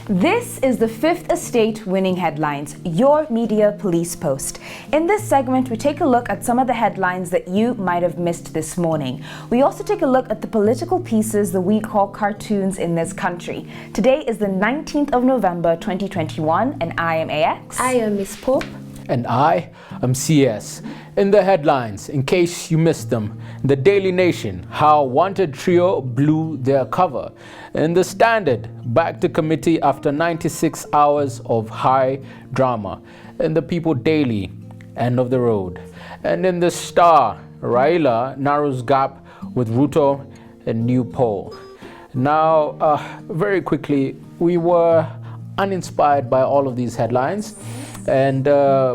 This is the Fifth Estate Winning Headlines, your media police post. In this segment, we take a look at some of the headlines that you might have missed this morning. We also take a look at the political pieces that we call cartoons in this country. Today is the 19th of November, 2021, and I am AX. I am Miss Pope. And I am CS. In the headlines, in case you missed them, the Daily Nation, how Wanted Trio blew their cover. In the Standard, back to committee after 96 hours of high drama. In the People Daily, end of the road. And in the Star, Raila narrows gap with RUTO and new poll. Now, very quickly, we were uninspired by all of these headlines. And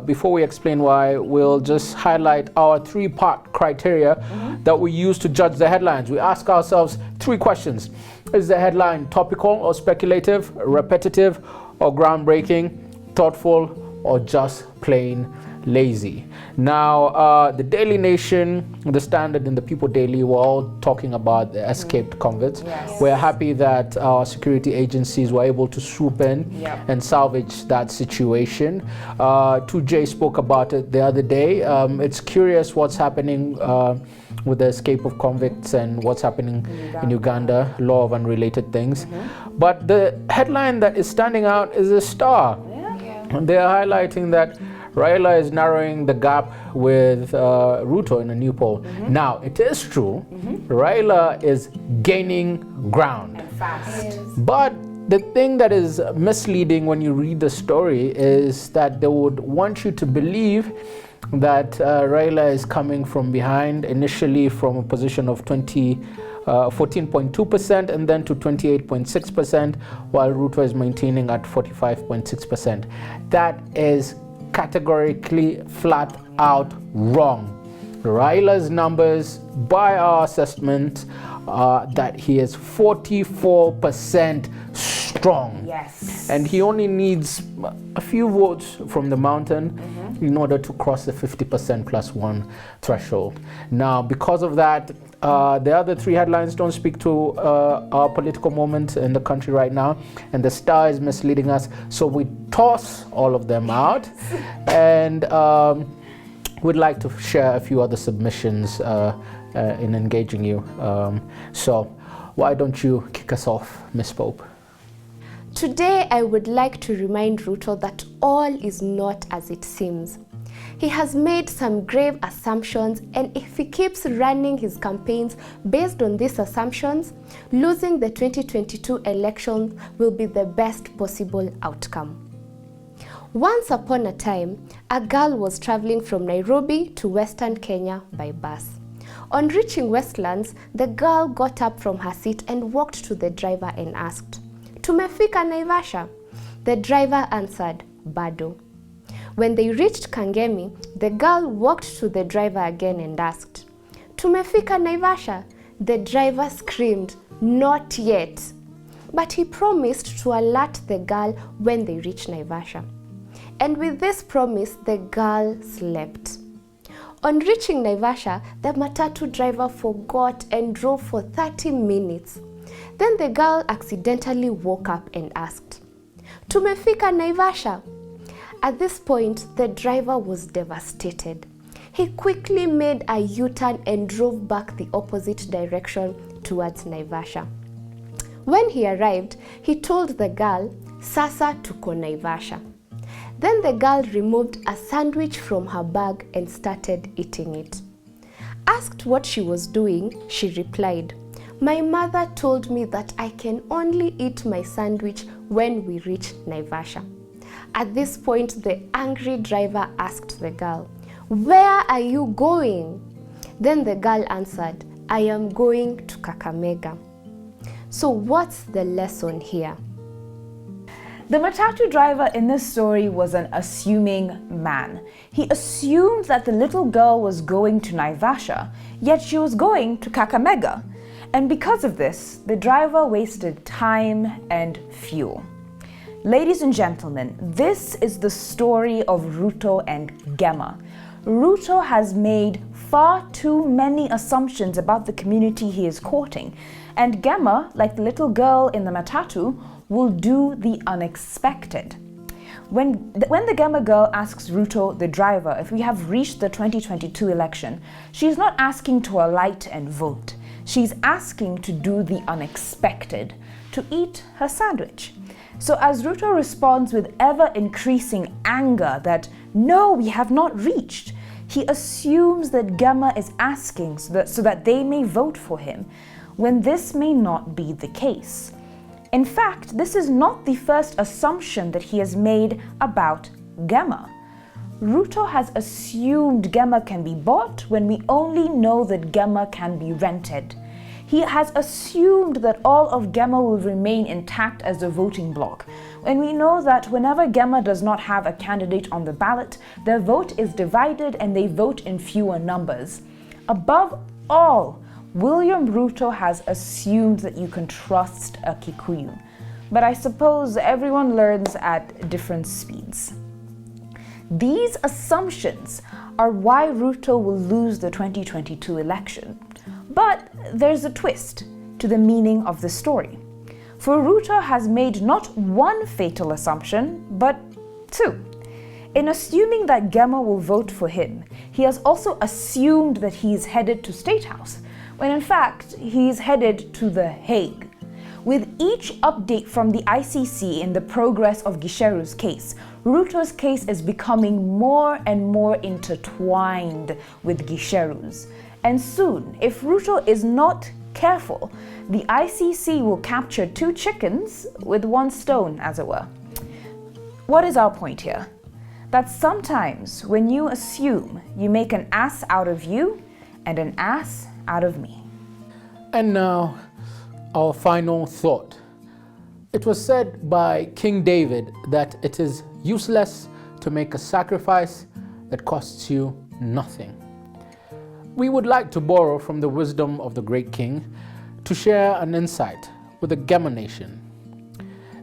before we explain why, we'll just highlight our three-part criteria that we use to judge the headlines. We ask ourselves three questions. Is the headline topical or speculative, repetitive or groundbreaking, thoughtful or just plain lazy? Now, the Daily Nation, the Standard, and the People Daily were all talking about the escaped convicts. Yes. We're happy that our security agencies were able to swoop in and salvage that situation. 2J spoke about it the other day. It's curious what's happening with the escape of convicts and what's happening in Uganda, law of unrelated things. But the headline that is standing out is a Star. And they are highlighting that Raila is narrowing the gap with RUTO in a new poll. Now, it is true, Raila is gaining ground. And fast. Yes. But the thing that is misleading when you read the story is that they would want you to believe that Raila is coming from behind, initially from a position of 14.2% and then to 28.6%, while RUTO is maintaining at 45.6%. That is categorically flat out wrong. Raila's numbers, by our assessment, that he is 44% strong. Yes. And he only needs a few votes from the mountain in order to cross the 50% plus one threshold. Now, because of that, the other three headlines don't speak to our political moment in the country right now, and the Star is misleading us, so we toss all of them out, and we'd like to share a few other submissions in engaging you. So why don't you kick us off, Miss Pope? Today, I would like to remind RUTO that all is not as it seems. He has made some grave assumptions, and if he keeps running his campaigns based on these assumptions, losing the 2022 election will be the best possible outcome. Once upon a time, a girl was traveling from Nairobi to Western Kenya by bus. On reaching Westlands, the girl got up from her seat and walked to the driver and asked, "Tumefika Naivasha?" The driver answered, "Bado." When they reached Kangemi, the girl walked to the driver again and asked, "Tumefika Naivasha?" The driver screamed, "Not yet." But he promised to alert the girl when they reached Naivasha. And with this promise, the girl slept. On reaching Naivasha, the matatu driver forgot and drove for 30 minutes. Then the girl accidentally woke up and asked, "Tumefika Naivasha?" At this point, the driver was devastated. He quickly made a U-turn and drove back the opposite direction towards Naivasha. When he arrived, he told the girl, "Sasa tuko Naivasha." Then the girl removed a sandwich from her bag and started eating it. Asked what she was doing, she replied, "My mother told me that I can only eat my sandwich when we reach Naivasha." At this point, the angry driver asked the girl, "Where are you going?" Then the girl answered, "I am going to Kakamega." So what's the lesson here? The matatu driver in this story was an assuming man. He assumed that the little girl was going to Naivasha, yet she was going to Kakamega. And because of this, the driver wasted time and fuel. Ladies and gentlemen, this is the story of RUTO and Gema. RUTO has made far too many assumptions about the community he is courting. And Gema, like the little girl in the matatu, will do the unexpected. When the Gemma girl asks RUTO, the driver, if we have reached the 2022 election, she's not asking to alight and vote. She's asking to do the unexpected, to eat her sandwich. So as RUTO responds with ever-increasing anger that, no, we have not reached, he assumes that Gemma is asking so that they may vote for him, when this may not be the case. In fact, this is not the first assumption that he has made about Gemma. RUTO has assumed Gemma can be bought when we only know that Gemma can be rented. He has assumed that all of Gemma will remain intact as a voting bloc, when we know that whenever Gemma does not have a candidate on the ballot, their vote is divided and they vote in fewer numbers. Above all, William RUTO has assumed that you can trust a Kikuyu. But I suppose everyone learns at different speeds. These assumptions are why RUTO will lose the 2022 election. But there's a twist to the meaning of the story. For RUTO has made not one fatal assumption, but two. In assuming that Gemma will vote for him, he has also assumed that he is headed to State House, when in fact he's headed to The Hague. With each update from the ICC in the progress of Gicheru's case, RUTO's case is becoming more and more intertwined with Gicheru's. And soon, if RUTO is not careful, the ICC will capture two chickens with one stone, as it were. What is our point here? That sometimes when you assume, you make an ass out of you and an ass out of me. And now, our final thought. It was said by King David that it is useless to make a sacrifice that costs you nothing. We would like to borrow from the wisdom of the great king to share an insight with the Gemma nation.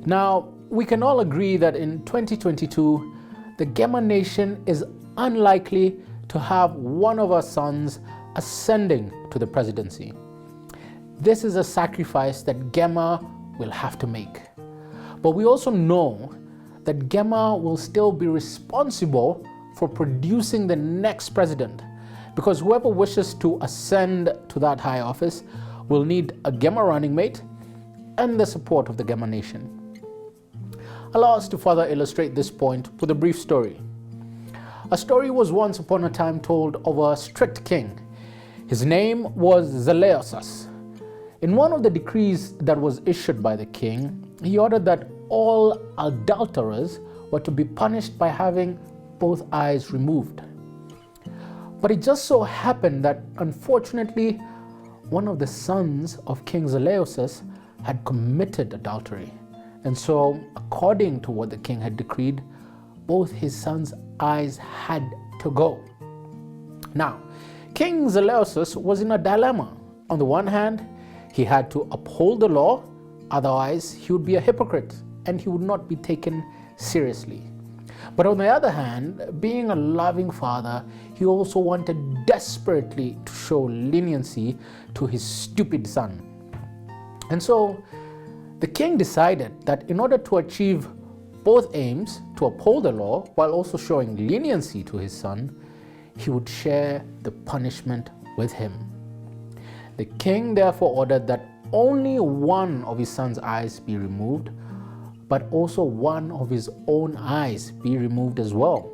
Now, we can all agree that in 2022, the Gemma nation is unlikely to have one of our sons ascending to the presidency. This is a sacrifice that Gemma will have to make. But we also know that Gemma will still be responsible for producing the next president, because whoever wishes to ascend to that high office will need a Gemma running mate and the support of the Gemma nation. Allow us to further illustrate this point with a brief story. A story was once upon a time told of a strict king. His name was Zaleosas. In one of the decrees that was issued by the king, he ordered that all adulterers were to be punished by having both eyes removed. But it just so happened that, unfortunately, one of the sons of King Zaleosas had committed adultery. And so, according to what the king had decreed, both his sons' eyes had to go. Now, King Zaleosas was in a dilemma. On the one hand, he had to uphold the law, otherwise he would be a hypocrite and he would not be taken seriously. But on the other hand, being a loving father, he also wanted desperately to show leniency to his stupid son. And so the king decided that in order to achieve both aims, to uphold the law while also showing leniency to his son, he would share the punishment with him. The king therefore ordered that only one of his son's eyes be removed, but also one of his own eyes be removed as well.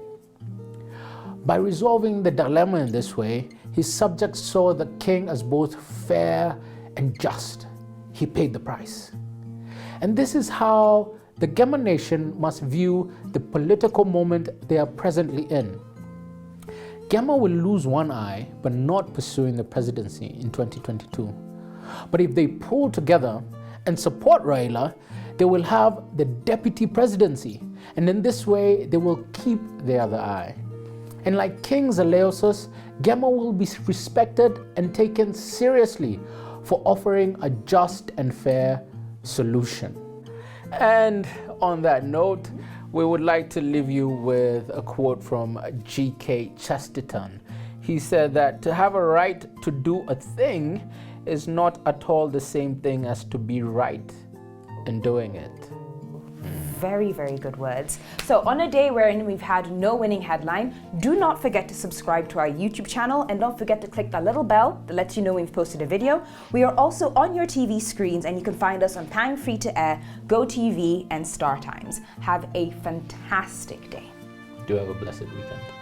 By resolving the dilemma in this way, his subjects saw the king as both fair and just. He paid the price. And this is how the Gemma nation must view the political moment they are presently in. Gemma will lose one eye, but not pursuing the presidency in 2022. But if they pull together and support Raila, they will have the deputy presidency, and in this way, they will keep the other eye. And like King Zaleosas, Gemma will be respected and taken seriously for offering a just and fair solution. And on that note, we would like to leave you with a quote from G.K. Chesterton. He said that to have a right to do a thing is not at all the same thing as to be right. in doing it. Very, very good words. So on a day wherein we've had no winning headline, do not forget to subscribe to our YouTube channel and don't forget to click that little bell that lets you know when we've posted a video. We are also on your TV screens and you can find us on Pang Free to Air, GoTV and Star Times. Have a fantastic day. Do have a blessed weekend.